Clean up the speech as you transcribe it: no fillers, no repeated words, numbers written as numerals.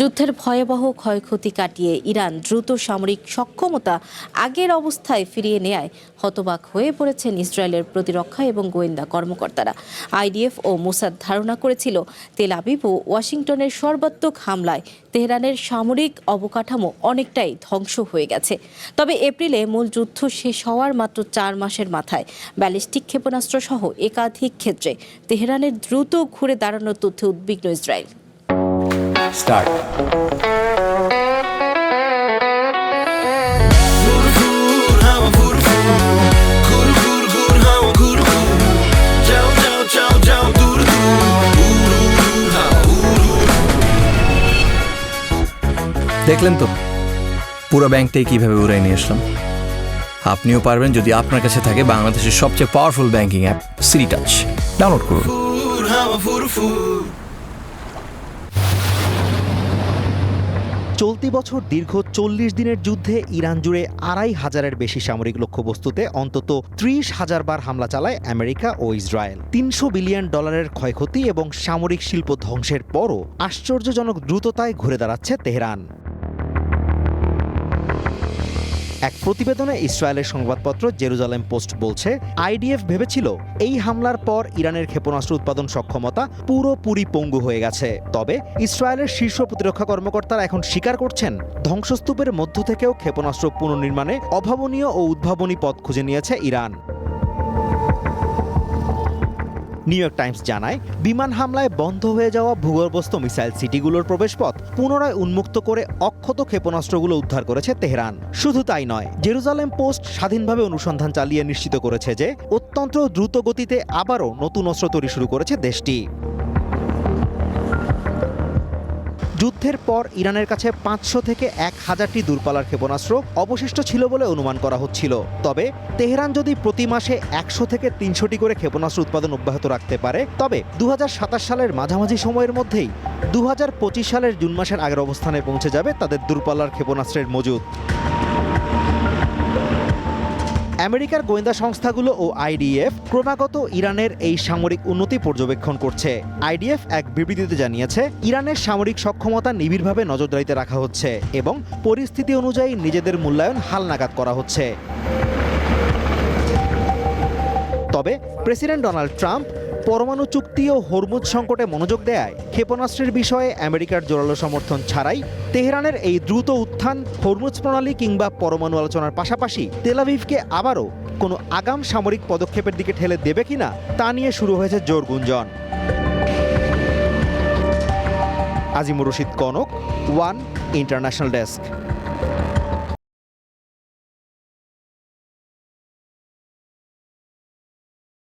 যুদ্ধের ভয়াবহ ক্ষয়ক্ষতি কাটিয়ে ইরান দ্রুত সামরিক সক্ষমতা আগের অবস্থায় ফিরিয়ে নেয়ায় হতবাক হয়ে পড়েছেন ইসরায়েলের প্রতিরক্ষা এবং গোয়েন্দা কর্মকর্তারা। আইডিএফ ও মোসাদ ধারণা করেছিল তেল আবিব ও ওয়াশিংটনের সর্বাত্মক হামলায় তেহরানের সামরিক অবকাঠামো অনেকটাই ধ্বংস হয়ে গেছে। তবে এপ্রিলে মূল যুদ্ধ শেষ হওয়ার মাত্র 4 মাসের মাথায় ব্যালিস্টিক ক্ষেপণাস্ত্র সহ একাধিক ক্ষেত্রে তেহরানের দ্রুত ঘুরে দাঁড়ানোর তথ্যে উদ্বিগ্ন ইসরায়েল। Start. দেখলেন তো পুরো ব্যাংকটাই কিভাবে উড়াই নিয়ে আসলাম। আপনিও পারবেন যদি আপনার কাছে থাকে বাংলাদেশের সবচেয়ে powerful banking app city touch. Download করুন। চলতি বছর দীর্ঘ 40 দিনের যুদ্ধে ইরান জুড়ে 2,500-এর বেশি সামরিক লক্ষ্যবস্তুতে অন্তত 30,000 বার হামলা চালায় আমেরিকা ও ইসরায়েল। $300 বিলিয়ন ক্ষয়ক্ষতি এবং সামরিক শিল্প ধ্বংসের পরও আশ্চর্যজনক দ্রুততায় ঘুরে দাঁড়াচ্ছে তেহরান। এক প্রতিবেদনে ইসরায়েলের সংবাদপত্র জেরুজালেম পোস্ট বলছে, আইডিএফ ভেবেছিল এই হামলার পর ইরানের ক্ষেপণাস্ত্র উৎপাদন সক্ষমতা পুরোপুরি পঙ্গু হয়ে গেছে। তবে ইসরায়েলের শীর্ষ প্রতিরক্ষা কর্মকর্তারা এখন স্বীকার করছেন, ধ্বংসস্তূপের মধ্য থেকেও ক্ষেপণাস্ত্র পুনর্নির্মাণে অভাবনীয় ও উদ্ভাবনী পথ খুঁজে নিয়েছে ইরান। নিউ ইয়র্ক টাইমস জানায়, বিমান হামলায় বন্ধ হয়ে যাওয়া ভূগর্ভস্থ মিসাইল সিটিগুলোর প্রবেশপথ পুনরায় উন্মুক্ত করে অক্ষত ক্ষেপণাস্ত্রগুলো উদ্ধার করেছে তেহরান। শুধু তাই নয়, জেরুজালেম পোস্ট স্বাধীনভাবে অনুসন্ধান চালিয়ে নিশ্চিত করেছে যে অত্যন্ত দ্রুত গতিতে আবারও নতুন অস্ত্র তৈরি শুরু করেছে দেশটি। যুদ্ধের পর ইরানের কাছে 500 থেকে 1000টি দূরপাল্লার ক্ষেপণাস্ত্র অবশিষ্ট ছিল বলে অনুমান করা হচ্ছিল। তবে তেহরান যদি প্রতি মাসে 100 থেকে 300টি করে ক্ষেপণাস্ত্র উৎপাদন অব্যাহত রাখতে পারে, তবে 2027 সালের মাঝামাঝি সময়ের মধ্যেই 2025 সালের জুন মাসের আগের অবস্থানে পৌঁছে যাবে তাদের দূরপাল্লার ক্ষেপণাস্ত্রের মজুদ। আমেরিকার গোয়েন্দা সংস্থাগুলো ও আইডিএফ ক্রমাগত ইরানের এই সামরিক উন্নতি পর্যবেক্ষণ করছে। আইডিএফ এক বিবৃতিতে জানিয়েছে, ইরানের সামরিক সক্ষমতা নিবিড়ভাবে নজরদারিতে রাখা হচ্ছে এবং পরিস্থিতি অনুযায়ী নিজেদের মূল্যায়ন হালনাগাদ করা হচ্ছে। তবে প্রেসিডেন্ট ডোনাল্ড ট্রাম্প পরমাণু চুক্তি ও হরমুজ সংকটে মনোযোগ দেয়ায় ক্ষেপণাস্ত্রের বিষয়ে আমেরিকার জোরালো সমর্থন ছাড়াই তেহরানের এই দ্রুত উত্থান হরমুজ প্রণালী কিংবা পরমাণু আলোচনার পাশাপাশি তেল আবিবকে আবারও কোনো আগাম সামরিক পদক্ষেপের দিকে ঠেলে দেবে কিনা তা নিয়ে শুরু হয়েছে জোর গুঞ্জন। Azimur Rashid Kanak, one international desk.